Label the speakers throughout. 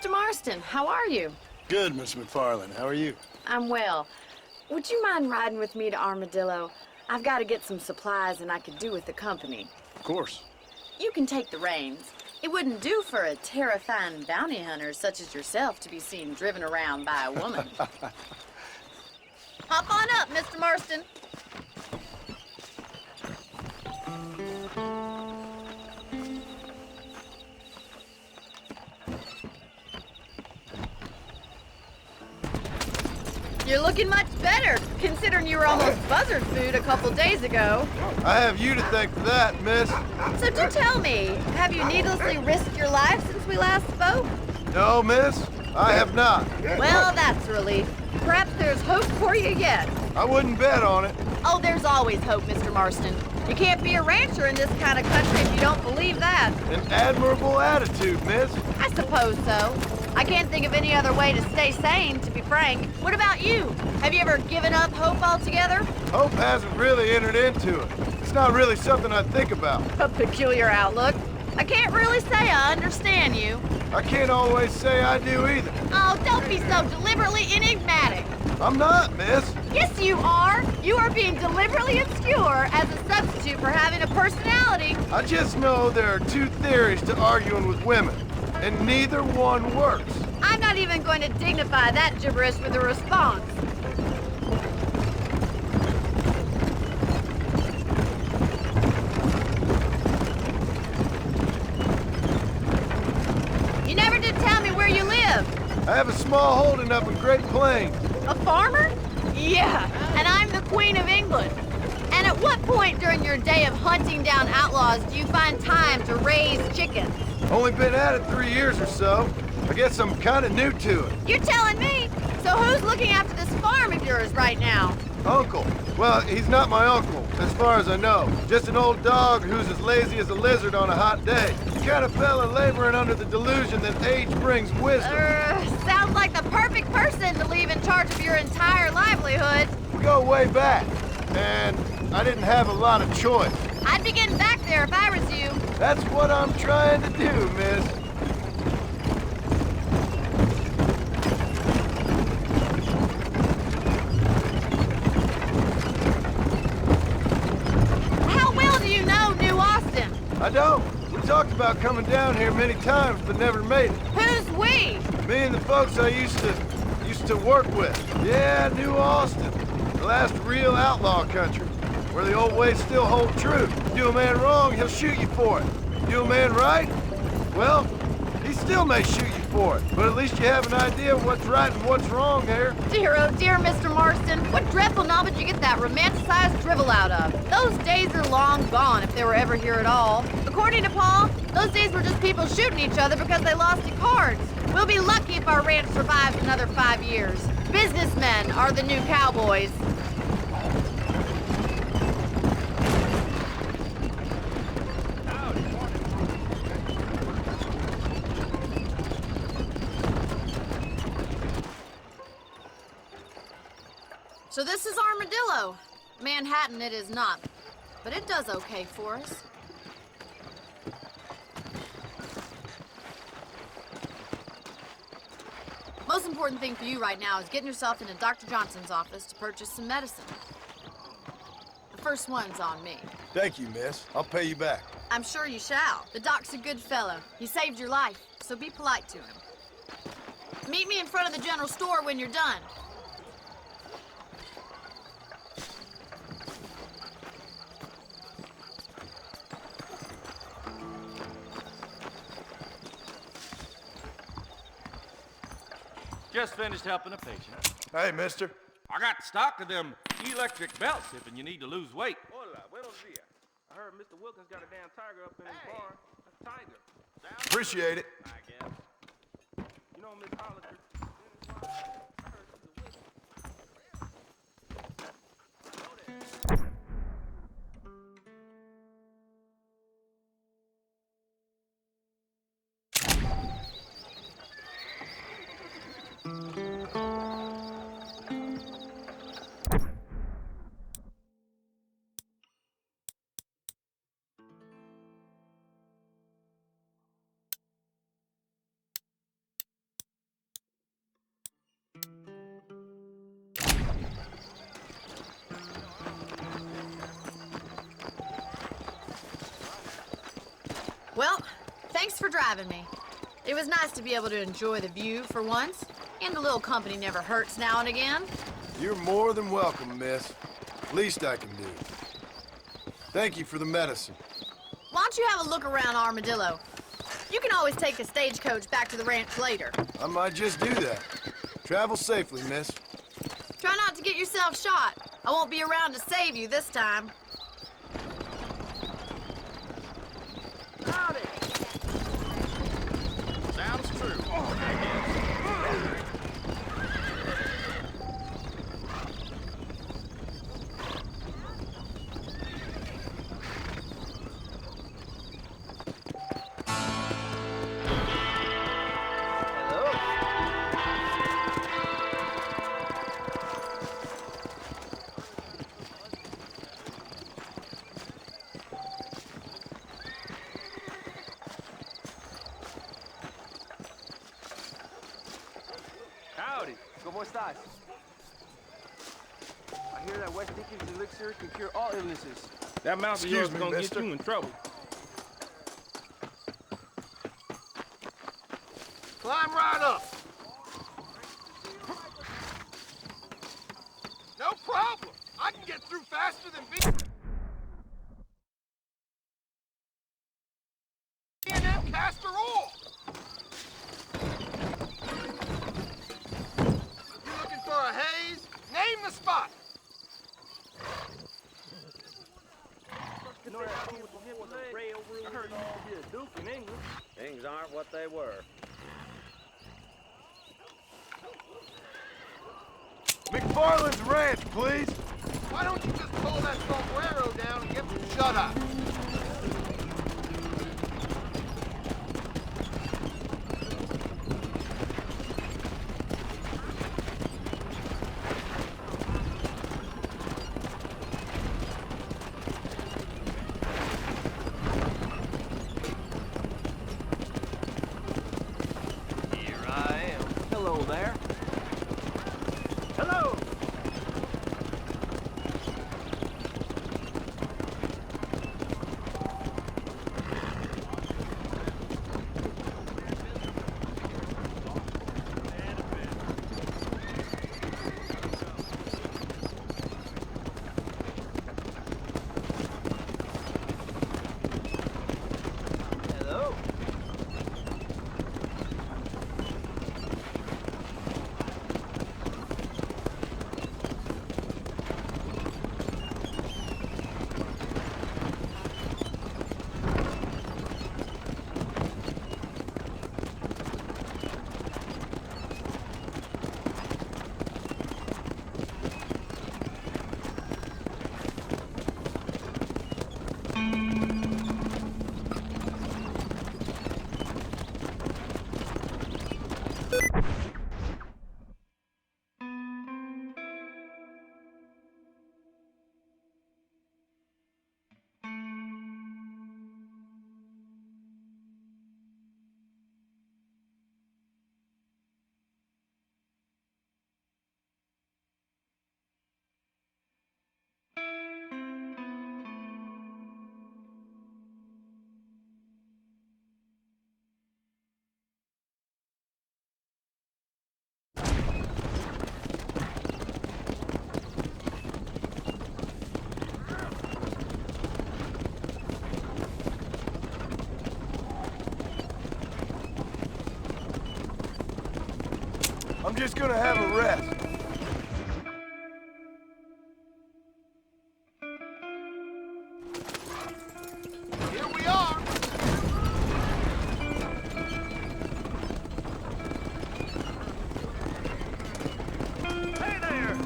Speaker 1: Mr. Marston, how are you?
Speaker 2: Good, Miss McFarland. How are you?
Speaker 1: I'm well. Would you mind riding with me to Armadillo? I've got to get some supplies and I could do with the company.
Speaker 2: Of course.
Speaker 1: You can take the reins. It wouldn't do for a terrifying bounty hunter such as yourself to be seen driven around by a woman. Hop on up, Mr. Marston. You're looking much better, considering you were almost buzzard food a couple days ago.
Speaker 3: I have you to thank for that, miss.
Speaker 1: So do tell me, have you needlessly risked your life since we last spoke?
Speaker 3: No, miss, I have not.
Speaker 1: Well, that's a relief. Perhaps there's hope for you yet.
Speaker 3: I wouldn't bet on it.
Speaker 1: Oh, there's always hope, Mr. Marston. You can't be a rancher in this kind of country if you don't believe that.
Speaker 3: An admirable attitude, miss.
Speaker 1: I suppose so. I can't think of any other way to stay sane, to be frank. What about you? Have you ever given up hope altogether?
Speaker 3: Hope hasn't really entered into it. It's not really something I think about.
Speaker 1: A peculiar outlook. I can't really say I understand you.
Speaker 3: I can't always say I do either.
Speaker 1: Oh, don't be so deliberately enigmatic.
Speaker 3: I'm not, miss.
Speaker 1: Yes, you are. You are being deliberately obscure as a substitute for having a personality.
Speaker 3: I just know there are two theories to arguing with women, and neither one works.
Speaker 1: I'm not even going to dignify that gibberish with a response. You never did tell me where you live.
Speaker 3: I have a small holding up in Great Plains.
Speaker 1: A farmer? Yeah, and I'm the Queen of England. And at what point during your day of hunting down outlaws do you find time to raise chickens?
Speaker 3: Only been at it 3 years or so. I guess I'm kind of new to it.
Speaker 1: You're telling me? So who's looking after this farm of yours right now?
Speaker 3: Uncle. Well, he's not my uncle, as far as I know. Just an old dog who's as lazy as a lizard on a hot day. The kind of fella laboring under the delusion that age brings wisdom.
Speaker 1: Sounds like the perfect person to leave in charge of your entire livelihood.
Speaker 3: We go way back, and I didn't have a lot of choice.
Speaker 1: I'd be getting back there if I was you.
Speaker 3: That's what I'm trying to do, miss.
Speaker 1: How well do you know New Austin?
Speaker 3: I don't. We talked about coming down here many times, but never made it.
Speaker 1: Who's we?
Speaker 3: Me and the folks I used to work with. Yeah, New Austin. The last real outlaw country, where the old ways still hold true. Do a man wrong, he'll shoot you for it. Do a man right? Well, he still may shoot you for it. But at least you have an idea of what's right and what's wrong there.
Speaker 1: Dear, oh dear, Mr. Marston. What dreadful novel did you get that romanticized drivel out of? Those days are long gone, if they were ever here at all. According to Paul, those days were just people shooting each other because they lost at cards. We'll be lucky if our ranch survives another 5 years. Businessmen are the new cowboys. So this is Armadillo. Manhattan it is not, but it does okay for us. Most important thing for you right now is getting yourself into Dr. Johnson's office to purchase some medicine. The first one's on me.
Speaker 3: Thank you, miss. I'll pay you back.
Speaker 1: I'm sure you shall. The doc's a good fellow. He saved your life, so be polite to him. Meet me in front of the general store when you're done.
Speaker 4: Just finished helping a patient.
Speaker 3: Hey, mister.
Speaker 4: I got stock of them electric belts if you need to lose weight.
Speaker 5: Hola, buenos dias. I heard Mr. Wilkins got a damn tiger up in his barn. A tiger.
Speaker 3: Appreciate it.
Speaker 5: I guess. You know Miss Hollister?
Speaker 1: Well, thanks for driving me. It was nice to be able to enjoy the view for once, and a little company never hurts now and again.
Speaker 3: You're more than welcome, miss. Least I can do. Thank you for the medicine.
Speaker 1: Why don't you have a look around Armadillo? You can always take the stagecoach back to the ranch later.
Speaker 3: I might just do that. Travel safely, miss.
Speaker 1: Try not to get yourself shot. I won't be around to save you this time.
Speaker 5: Howdy.
Speaker 4: Sounds true.
Speaker 5: Howdy. ¿Cómo estás? I hear that West Dickens elixir can cure all illnesses.
Speaker 4: That mouth of
Speaker 3: Excuse
Speaker 4: yours is
Speaker 3: me,
Speaker 4: gonna
Speaker 3: mister.
Speaker 4: get you in trouble.
Speaker 3: Climb right up.
Speaker 6: No problem. I can get through faster than B&M Castor Oil. You looking for a haze? Name the spot.
Speaker 5: You know that fool with the hip leg? I heard he used to be a duke in England.
Speaker 7: Things aren't what they were.
Speaker 3: McFarland's Ranch, please.
Speaker 6: Why don't you just pull that sombrero down and get some shut up?
Speaker 5: Here I am. Hello there. Hello! Hello.
Speaker 3: I'm just gonna have a rest.
Speaker 6: Here we are.
Speaker 5: Hey there!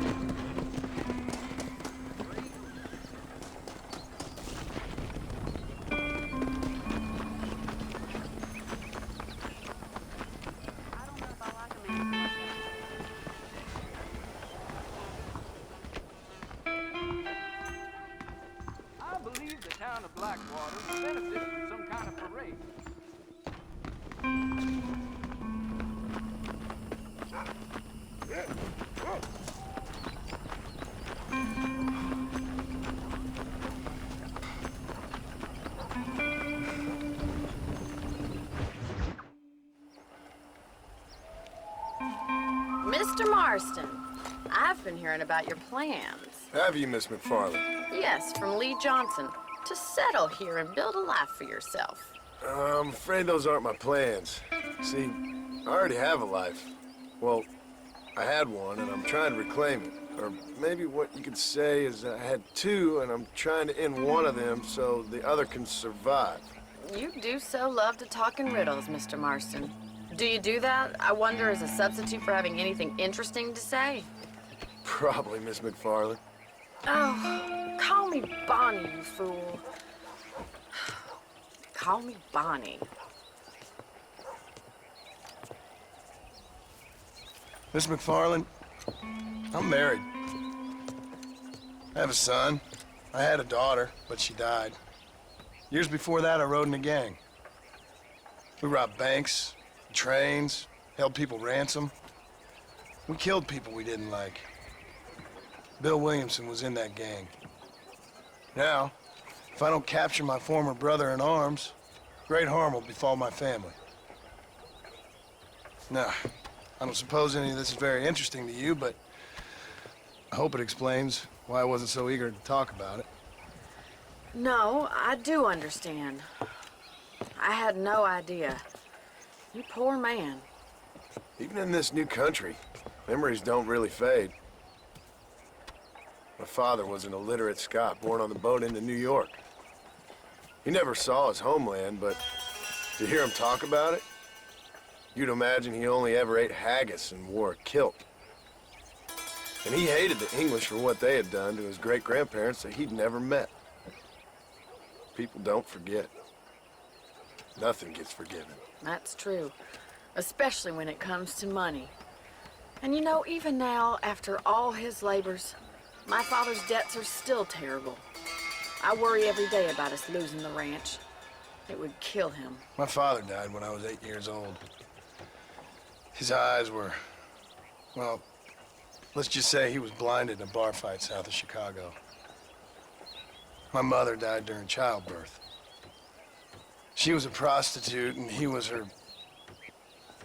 Speaker 1: Mr. Marston, I've been hearing about your plans.
Speaker 3: Have you, Miss McFarland?
Speaker 1: Yes, from Lee Johnson, to settle here and build a life for yourself.
Speaker 3: I'm afraid those aren't my plans. See, I already have a life. Well, I had one, and I'm trying to reclaim it. Or maybe what you could say is I had two, and I'm trying to end one of them so the other can survive.
Speaker 1: You do so love to talk in riddles, Mr. Marston. Do you do that, I wonder, as a substitute for having anything interesting to say?
Speaker 3: Probably, Miss McFarland.
Speaker 1: Oh, call me Bonnie, you fool. Call me Bonnie.
Speaker 2: Miss McFarland, I'm married. I have a son. I had a daughter, but she died. Years before that, I rode in a gang. We robbed banks, trains, held people ransom. We killed people we didn't like. Bill Williamson was in that gang. Now, if I don't capture my former brother in arms, great harm will befall my family. Now, I don't suppose any of this is very interesting to you, but I hope it explains why I wasn't so eager to talk about it.
Speaker 1: No, I do understand. I had no idea. You poor man.
Speaker 3: Even in this new country, memories don't really fade. My father was an illiterate Scot born on the boat into New York. He never saw his homeland, but to hear him talk about it, you'd imagine he only ever ate haggis and wore a kilt. And he hated the English for what they had done to his great-grandparents that he'd never met. People don't forget. Nothing gets forgiven.
Speaker 1: That's true. Especially when it comes to money. And you know, even now, after all his labors, my father's debts are still terrible. I worry every day about us losing the ranch. It would kill him.
Speaker 2: My father died when I was 8 years old. His eyes were, well, let's just say he was blinded in a bar fight south of Chicago. My mother died during childbirth. She was a prostitute and he was her,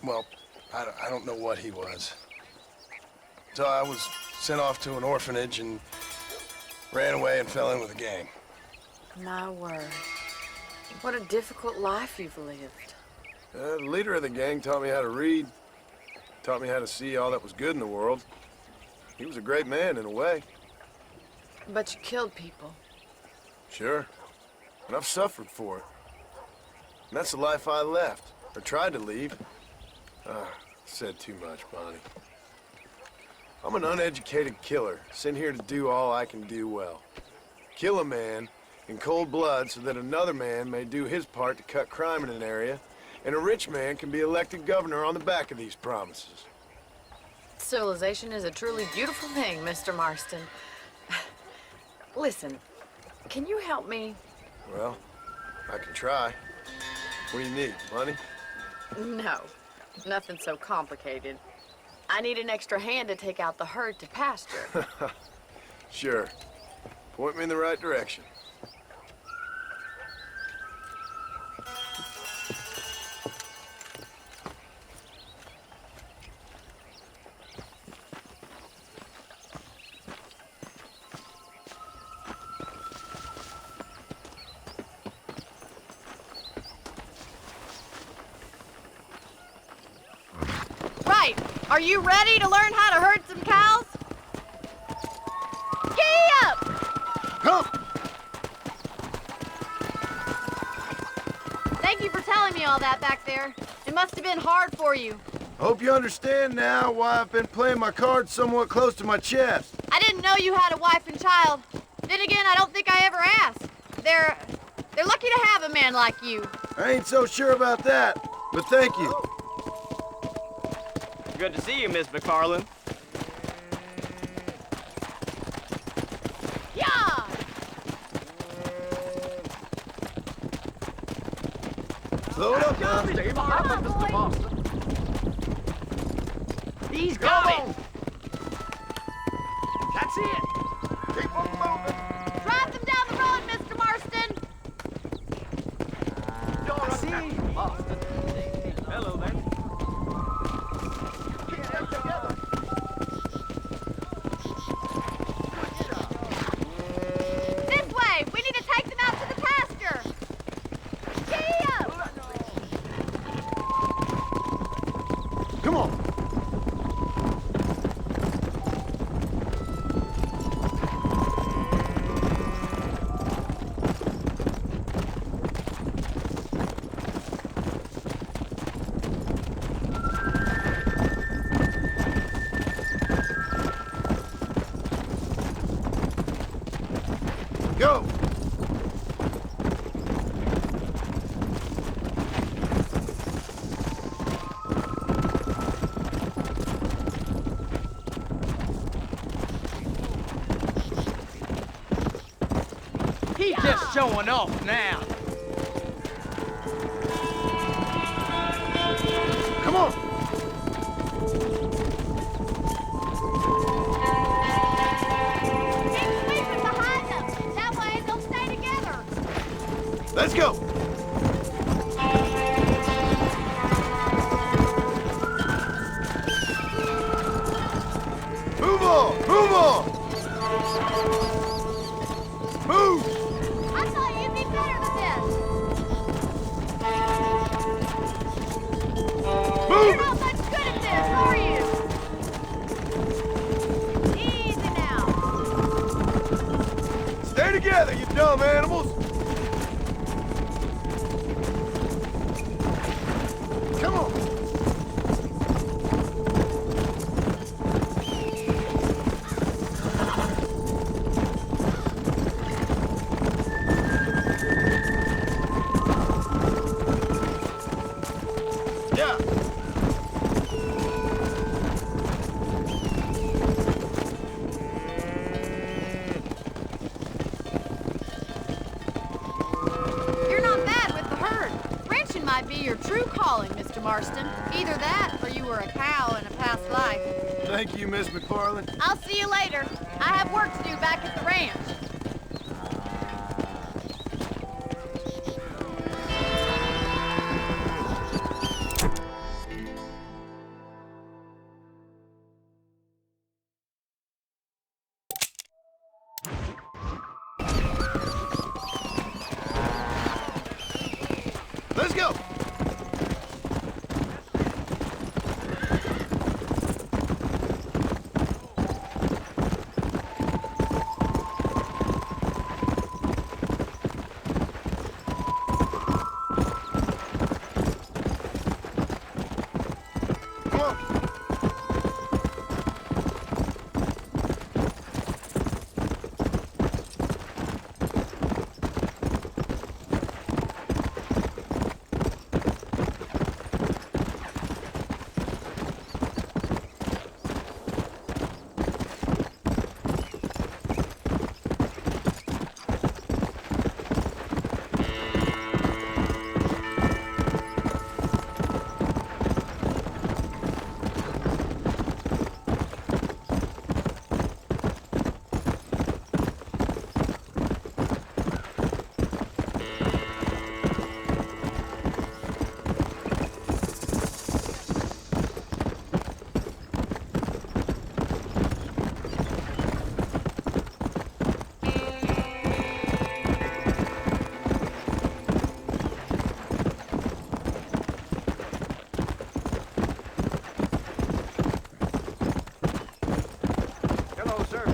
Speaker 2: well, I don't know what he was. So I was sent off to an orphanage and ran away and fell in with a gang.
Speaker 1: My word. What a difficult life you've lived.
Speaker 3: The leader of the gang taught me how to read, taught me how to see all that was good in the world. He was a great man in a way.
Speaker 1: But you killed people.
Speaker 3: Sure. And I've suffered for it. And that's the life I left, or tried to leave. Said too much, Bonnie. I'm an uneducated killer, sent here to do all I can do well. Kill a man in cold blood so that another man may do his part to cut crime in an area, and a rich man can be elected governor on the back of these promises.
Speaker 1: Civilization is a truly beautiful thing, Mr. Marston. Listen, can you help me?
Speaker 3: Well, I can try. What do you need, money?
Speaker 1: No, nothing so complicated. I need an extra hand to take out the herd to pasture.
Speaker 3: Sure. Point me in the right direction.
Speaker 1: Right! Are you ready to learn how to herd some cows? Giddy up!
Speaker 3: Come!
Speaker 1: Thank you for telling me all that back there. It must have been hard for you.
Speaker 3: Hope you understand now why I've been playing my cards somewhat close to my chest.
Speaker 1: I didn't know you had a wife and child. Then again, I don't think I ever asked. They're lucky to have a man like you.
Speaker 3: I ain't so sure about that, but thank you.
Speaker 5: Good to see you, Miss McFarland.
Speaker 1: Yeah!
Speaker 3: Slow it up now.
Speaker 6: Stay behind me, Mr. Marston.
Speaker 5: He's got it.
Speaker 6: That's it. Keep on moving.
Speaker 1: Drive them down the road, Mr. Marston!
Speaker 6: You're a Captain Marston.
Speaker 5: Hello there.
Speaker 6: Keep them together.
Speaker 8: just showing off now.
Speaker 3: Come on!
Speaker 1: Keep sweeping behind them. That way they'll stay together.
Speaker 3: Let's go! Move on! Move on! Move!
Speaker 1: I thought you'd be better than this.
Speaker 3: Move!
Speaker 1: You're not much good at this, are you? Easy now.
Speaker 3: Stay together, you dumb animals! Come on! Yeah!
Speaker 1: You're not bad with the herd. Ranching might be your true calling, Mr. Marston. Either that, or you were a cow in a past life.
Speaker 3: Thank you, Miss McFarland.
Speaker 1: I'll see you later. I have work to do back at the ranch.
Speaker 3: Let's go! Come on!
Speaker 5: Hello, sir.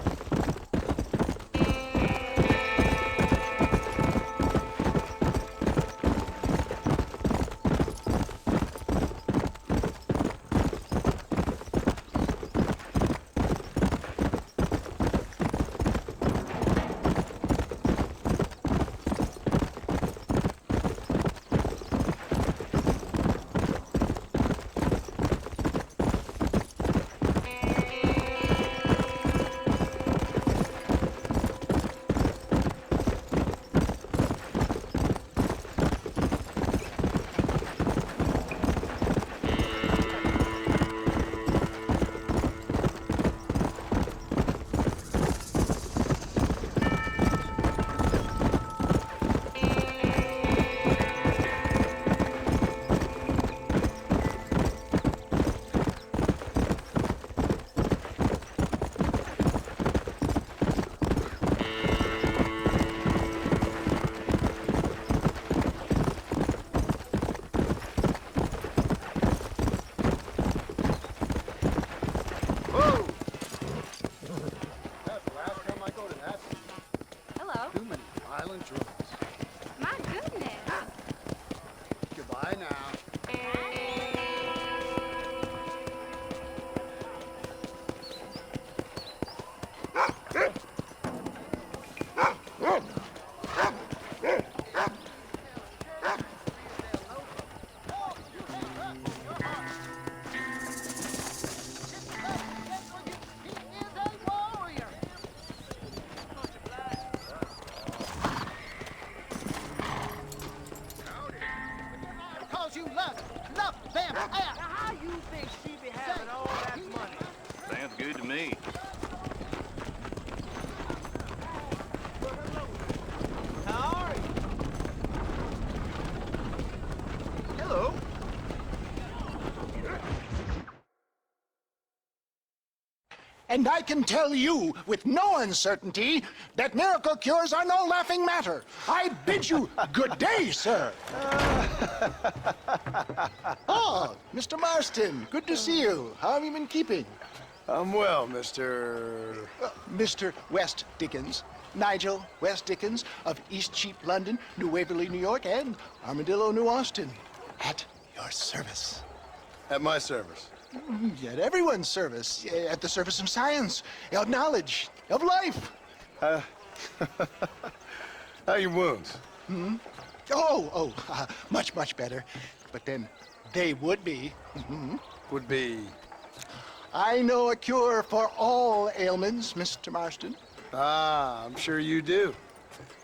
Speaker 6: you love them
Speaker 5: Now how you think she be having all that money?
Speaker 4: Sounds good to me.
Speaker 5: How are you?
Speaker 6: Hello.
Speaker 8: And I can tell you with no uncertainty that miracle cures are no laughing matter. I bid you good day, sir. Oh, Mr. Marston, good to see you. How have you been keeping?
Speaker 2: I'm well, Mr.
Speaker 8: Mr. West Dickens. Nigel West Dickens of East Cheap, London, New Waverly, New York, and Armadillo, New Austin. At your service.
Speaker 2: At my service.
Speaker 8: At everyone's service. At the service of science, of knowledge, of life.
Speaker 2: How are your wounds?
Speaker 8: Much, much better. But then they would be.
Speaker 2: Would be...
Speaker 8: I know a cure for all ailments, Mr. Marston.
Speaker 2: Ah, I'm sure you do.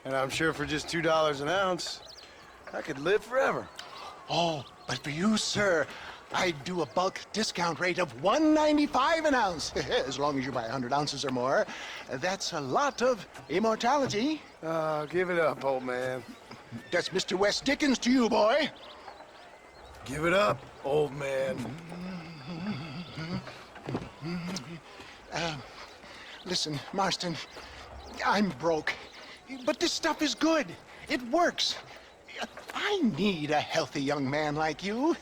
Speaker 2: And I'm sure for just $2 an ounce, I could live forever.
Speaker 8: Oh, but for you, sir, I'd do a bulk discount rate of $1.95 an ounce. As long as you buy 100 ounces or more. That's a lot of immortality.
Speaker 2: Give it up, old man.
Speaker 8: That's Mr. West Dickens to you, boy.
Speaker 2: Give it up, old man.
Speaker 8: Listen, Marston, I'm broke. But this stuff is good. It works. I need a healthy young man like you.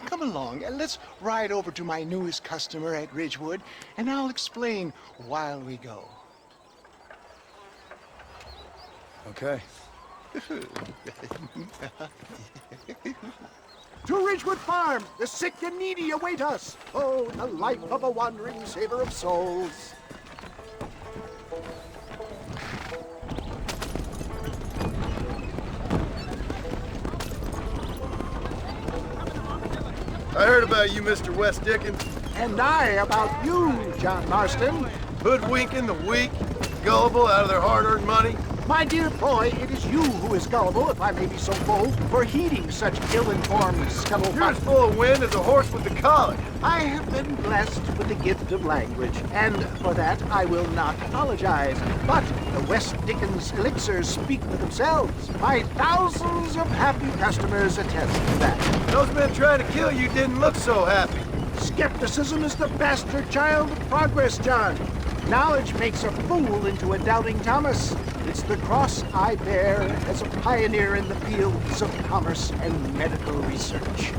Speaker 8: Come along, and let's ride over to my newest customer at Ridgewood, and I'll explain while we go.
Speaker 2: Okay.
Speaker 8: To Ridgewood Farm, the sick and needy await us. Oh, the life of a wandering saver of souls.
Speaker 2: I heard about you, Mr. West Dickens.
Speaker 8: And I about you, John Marston.
Speaker 2: Hoodwinking the weak, gullible out of their hard-earned money.
Speaker 8: My dear boy, it is you who is gullible, if I may be so bold, for heeding such ill-informed
Speaker 2: You're
Speaker 8: scuttlebutt.
Speaker 2: as full of wind as a horse with the colic.
Speaker 8: I have been blessed with the gift of language, and for that I will not apologize. But the West Dickens elixirs speak for themselves. My thousands of happy customers attest to that.
Speaker 2: Those men trying to kill you didn't look so happy.
Speaker 8: Skepticism is the bastard child of progress, John. Knowledge makes a fool into a doubting Thomas. It's the cross I bear as a pioneer in the fields of commerce and medical research.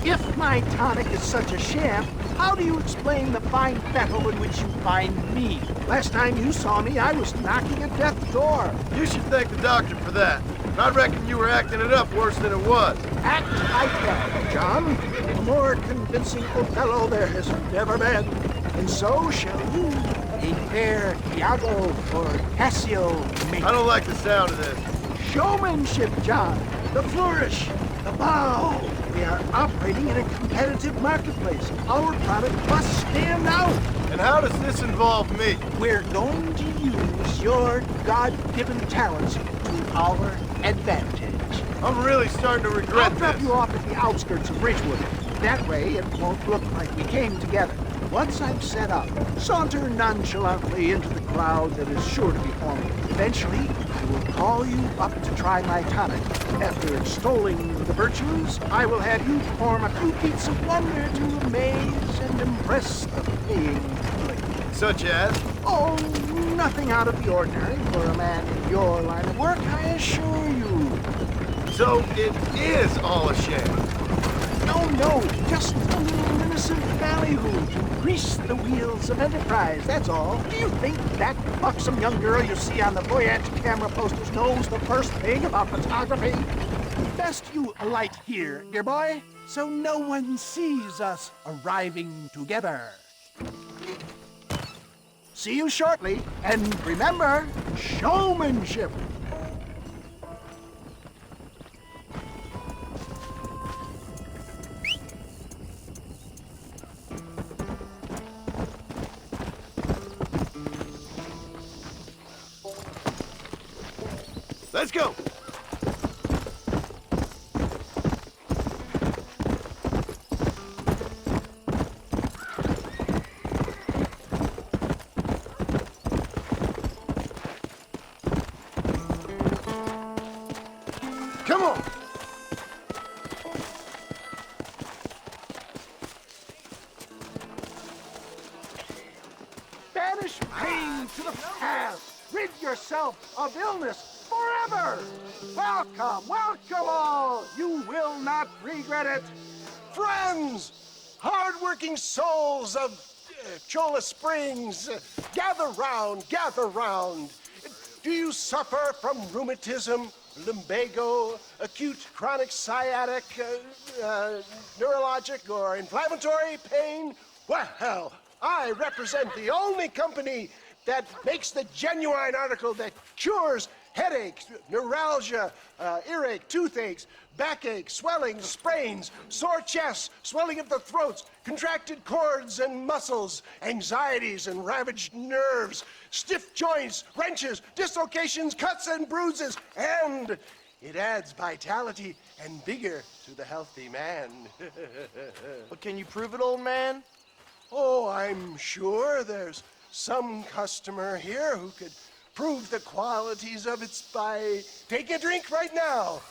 Speaker 8: If my tonic is such a sham, how do you explain the fine battle in which you find me? Last time you saw me, I was knocking at death's door.
Speaker 2: You should thank the doctor for that. I reckon you were acting it up worse than it was.
Speaker 8: Act I can, John. A more convincing Othello there has never been. And so shall you, a fair Iago or Cassio make.
Speaker 2: I don't like the sound of this.
Speaker 8: Showmanship, John. The flourish, the bow. We are operating in a competitive marketplace. Our product must stand out.
Speaker 2: And how does this involve me?
Speaker 8: We're going to use your God-given talents to our advantage.
Speaker 2: I'm really starting to regret
Speaker 8: I'll drop
Speaker 2: this.
Speaker 8: you off at the outskirts of Ridgewood. That way, it won't look like we came together. Once I'm set up, saunter nonchalantly into the crowd that is sure to be forming. Eventually, I will call you up to try my tonic. After extolling the virtues, I will have you perform a few feats of wonder to amaze and impress the paying public.
Speaker 2: Such as?
Speaker 8: Oh, nothing out of the ordinary for a man in your line of work, I assure you.
Speaker 2: So it is all a sham.
Speaker 8: No, just a little innocent ballyhoo to grease the wheels of enterprise, that's all. Do you think that buxom young girl you see on the Voyage camera posters knows the first thing about photography? Best you alight here, dear boy, so no one sees us arriving together. See you shortly, and remember, showmanship.
Speaker 2: Let's go.
Speaker 8: pain to the past. Rid yourself of illness forever. Welcome, welcome all. You will not regret it.
Speaker 2: Friends, hard-working souls of Cholla Springs, gather round, gather round. Do you suffer from rheumatism, lumbago, acute chronic sciatic, neurologic, or inflammatory pain? Well, I represent the only company that makes the genuine article that cures headaches, neuralgia, earache, toothaches, backache, swelling, sprains, sore chests, swelling of the throats, contracted cords and muscles, anxieties and ravaged nerves, stiff joints, wrenches, dislocations, cuts and bruises, and it adds vitality and vigor to the healthy man.
Speaker 6: But can you prove it, old man?
Speaker 2: Oh, I'm sure there's some customer here who could prove the qualities of it by taking a drink right now.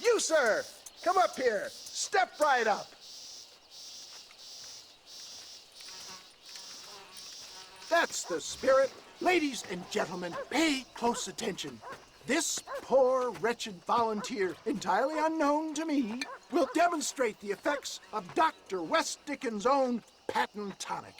Speaker 2: You, sir, come up here. Step right up.
Speaker 8: That's the spirit. Ladies and gentlemen, pay close attention. This poor, wretched volunteer, entirely unknown to me, will demonstrate the effects of Dr. West Dickens' own patent tonic.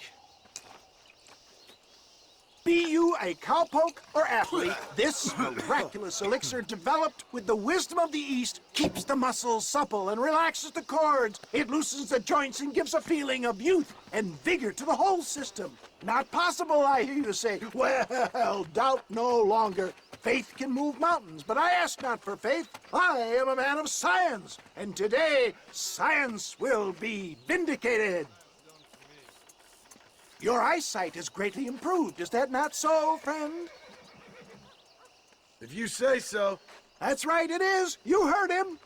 Speaker 8: Be you a cowpoke or athlete, this miraculous elixir developed with the wisdom of the East keeps the muscles supple and relaxes the cords. It loosens the joints and gives a feeling of youth and vigor to the whole system. Not possible, I hear you say. Well, doubt no longer. Faith can move mountains, but I ask not for faith. I am a man of science, and today science will be vindicated. Your eyesight has greatly improved. Is that not so, friend?
Speaker 3: If you say so.
Speaker 8: That's right, it is. You heard him.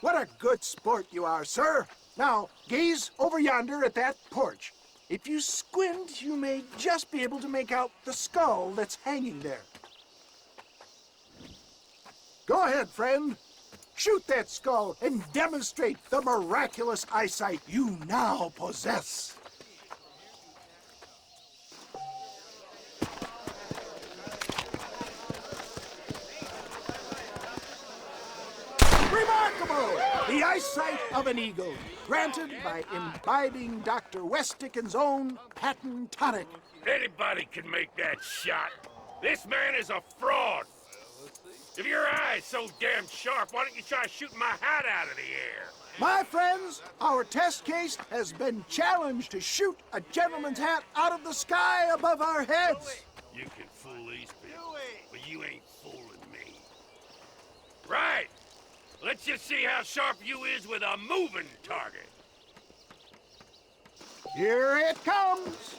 Speaker 8: What a good sport you are, sir. Now, gaze over yonder at that porch. If you squint, you may just be able to make out the skull that's hanging there. Go ahead, friend. Shoot that skull and demonstrate the miraculous eyesight you now possess. Remarkable! The eyesight of an eagle, granted by imbibing Dr. West Dickens' own patent tonic.
Speaker 9: Anybody can make that shot. This man is a fraud. If your eye's so damn sharp, why don't you try shooting my hat out of the air?
Speaker 8: My friends, our test case has been challenged to shoot a gentleman's hat out of the sky above our heads.
Speaker 9: You can fool these people, but you ain't fooling me. Right. Let's just see how sharp you is with a moving target.
Speaker 8: Here it comes.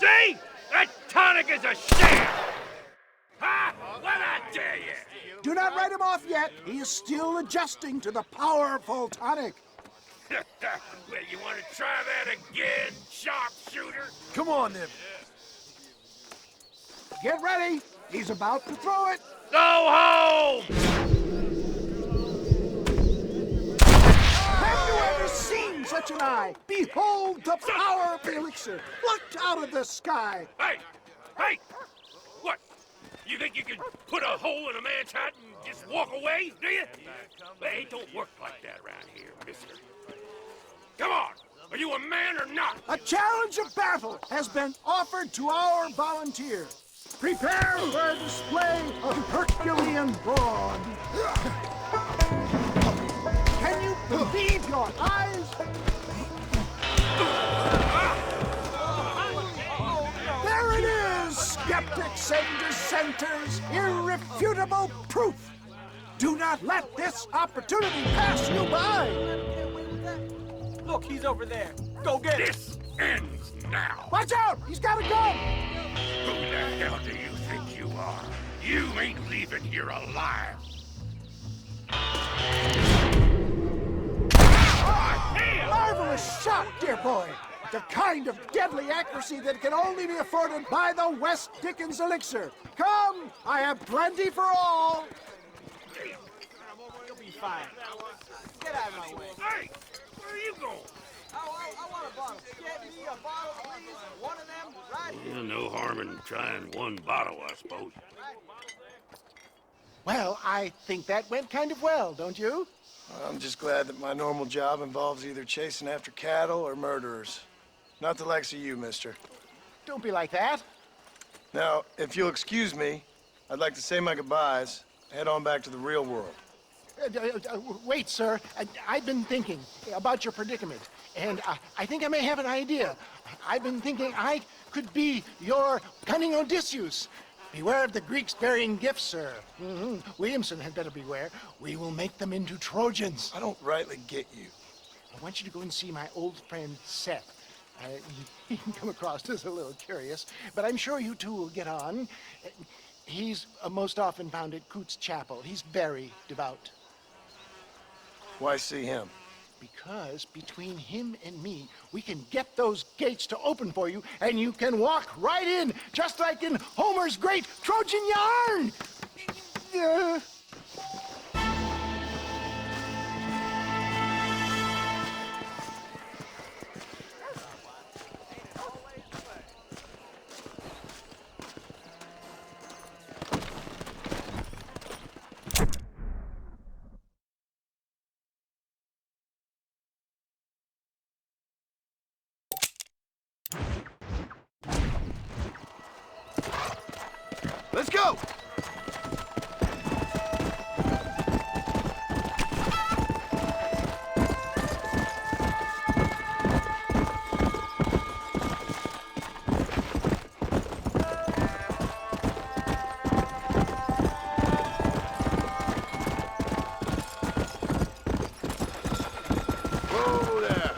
Speaker 9: See? That tonic is a sham! Ha! What'd I tell you?
Speaker 8: Do not write him off yet. He is still adjusting to the powerful tonic.
Speaker 9: Well, you want to try that again, sharpshooter?
Speaker 3: Come on, then.
Speaker 8: Get ready. He's about to throw it.
Speaker 9: Go home!
Speaker 8: Have you ever seen such an eye? Behold the power of the elixir plucked out of the sky.
Speaker 9: Hey! Hey! What? You think you can put a hole in a man's hat and just walk away, do you? Well, it don't work like that around here, mister. Come on! Are you a man or not?
Speaker 8: A challenge of battle has been offered to our volunteer. Prepare for a display of Herculean brawn. Can you believe your eyes? There it is, skeptics and dissenters, irrefutable proof. Do not let this opportunity pass you by.
Speaker 5: Look, he's over there. Go get him.
Speaker 9: This ends now.
Speaker 8: Watch out! He's got a gun!
Speaker 9: Who the hell do you think you are? You ain't leaving here alive.
Speaker 8: Marvelous shot, dear boy. The kind of deadly accuracy that can only be afforded by the West Dickens elixir. Come, I have plenty for all.
Speaker 6: fine. Get out of my way.
Speaker 9: Hey, where are you going?
Speaker 6: I want a bottle. Get me a bottle, please. One of them right here.
Speaker 9: No harm in trying one bottle, I suppose.
Speaker 8: Well, I think that went kind of well, don't you?
Speaker 2: I'm just glad that my normal job involves either chasing after cattle or murderers. Not the likes of you, mister.
Speaker 8: Don't be like that.
Speaker 2: Now, if you'll excuse me, I'd like to say my goodbyes, head on back to the real world.
Speaker 8: Wait, sir. I've been thinking about your predicament, and I think I may have an idea. I've been thinking I could be your cunning Odysseus. Beware of the Greeks bearing gifts, sir. Williamson had better beware. We will make them into Trojans.
Speaker 2: I don't rightly get you.
Speaker 8: I want you to go and see my old friend Seth. He can come across as a little curious, but I'm sure you two will get on. He's most often found at Coots Chapel. He's very devout.
Speaker 2: Why see him?
Speaker 8: Because between him and me, we can get those gates to open for you, and you can walk right in, just like in Homer's great Trojan yarn!
Speaker 3: Let's go! Whoa there!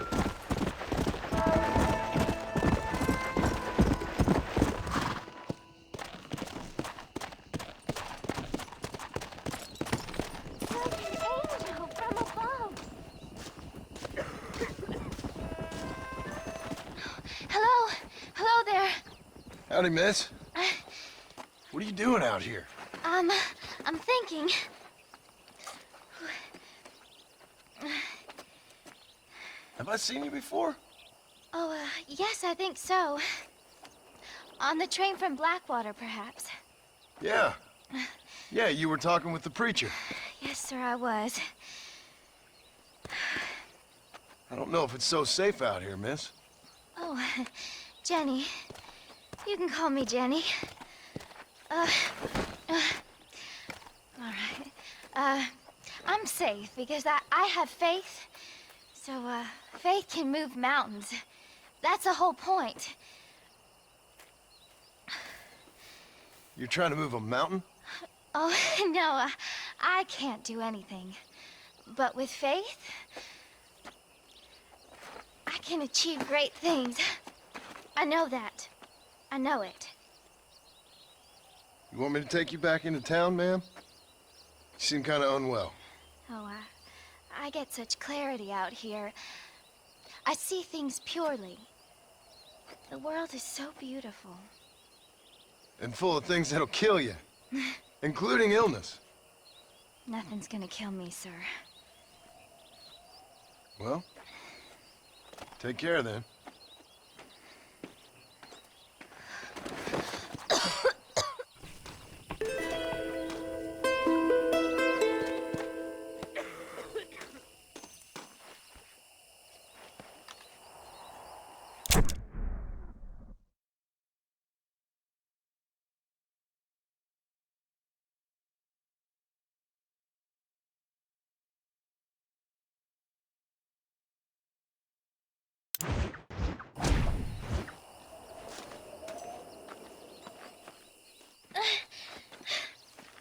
Speaker 1: Hello there.
Speaker 2: Howdy, miss. What are you doing out here?
Speaker 1: I'm thinking.
Speaker 2: Have I seen you before?
Speaker 1: Oh, yes, I think so. On the train from Blackwater, perhaps.
Speaker 2: Yeah. Yeah, you were talking with the preacher.
Speaker 1: Yes, sir, I was.
Speaker 2: I don't know if it's so safe out here, miss.
Speaker 1: Oh, Jenny. You can call me Jenny. All right. I'm safe because I have faith. So, faith can move mountains. That's the whole point.
Speaker 2: You're trying to move a mountain?
Speaker 1: Oh, no, I can't do anything. But with faith, I can achieve great things. I know that. I know it.
Speaker 2: You want me to take you back into town, ma'am? You seem kind of unwell.
Speaker 1: Oh, I get such clarity out here. I see things purely. The world is so beautiful.
Speaker 2: And full of things that'll kill you. Including illness.
Speaker 1: Nothing's gonna kill me, sir.
Speaker 2: Well, take care then.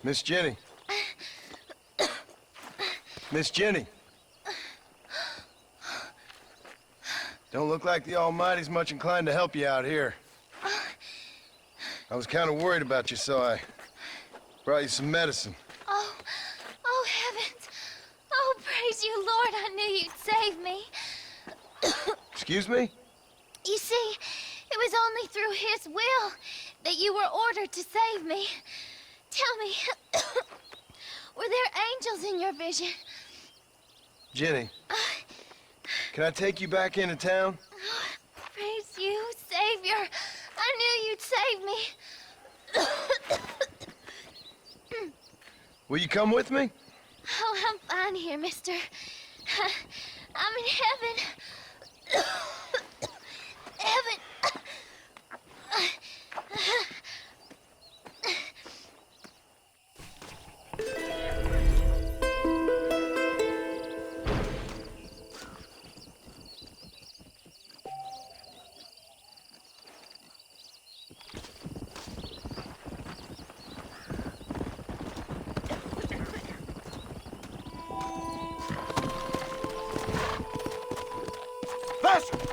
Speaker 2: Miss Jenny. Miss Jenny. Don't look like the Almighty's much inclined to help you out here. I was kind of worried about you, so I brought you some medicine.
Speaker 1: Oh, heavens. Oh, praise you, Lord. I knew you'd save me.
Speaker 2: Excuse me?
Speaker 1: You see, it was only through his will that you were ordered to save me. Tell me, were there angels in your vision?
Speaker 3: Jenny, can I take you back into town?
Speaker 10: Praise you, Savior. I knew you'd save me.
Speaker 3: Will you come with me?
Speaker 10: Oh, I'm fine here, mister. I'm in heaven. Heaven.
Speaker 3: Faster!